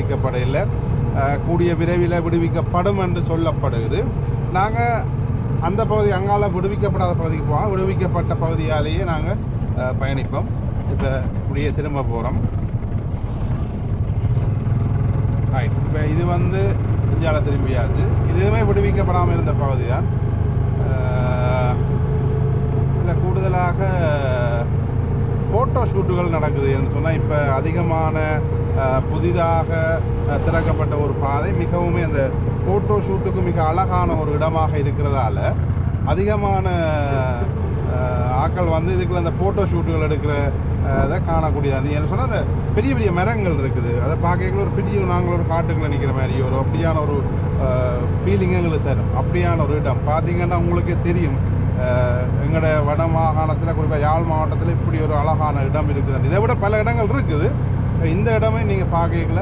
விடுவிக்கப்படவில்லை. கூடிய விரைவில் விடுவிக்கப்படும் என்று சொல்லப்படுகிறது. நாங்கள் அந்த பகுதி அங்கால விடுவிக்கப்படாத பகுதிக்கு போவோம். விடுவிக்கப்பட்ட பகுதியாலேயே நாங்கள் பயணிப்போம். இப்போ இப்படியே திரும்ப போகிறோம். ரைட், இப்போ இது வந்து இந்தியாவில் திரும்பியாச்சு. இதுவுமே விடுவிக்கப்படாமல் இருந்த பகுதி தான். இல்லை, கூடுதலாக ஃபோட்டோ ஷூட்டுகள் நடக்குதுன்னு சொன்னால் இப்போ அதிகமான புதிதாக திறக்கப்பட்ட ஒரு பாதை மிகவும் அந்த ஃபோட்டோ ஷூட்டுக்கு மிக அழகான ஒரு இடமாக இருக்கிறதால அதிகமான ஆட்கள் வந்து இதுக்குள்ள அந்த ஃபோட்டோ ஷூட்டுகள் எடுக்கிற இதை காணக்கூடியது. என்ன சொன்னால் அந்த பெரிய பெரிய மரங்கள் இருக்குது, அதை பார்க்கல ஒரு பெரிய நாங்கள் ஒரு காட்டுக்குள்ளே நிற்கிற மாதிரி ஒரு அப்படியான ஒரு ஃபீலிங் எங்களுக்கு தரும். அப்படியான ஒரு இடம் பார்த்தீங்கன்னா உங்களுக்கே தெரியும். எங்களோட வட மாகாணத்தில் குறிப்பாக யாழ் மாவட்டத்தில் இப்படி ஒரு அழகான இடம் இருக்குது. இதை விட பல இடங்கள் இருக்குது. இந்த இடமே நீங்கள் பார்க்கல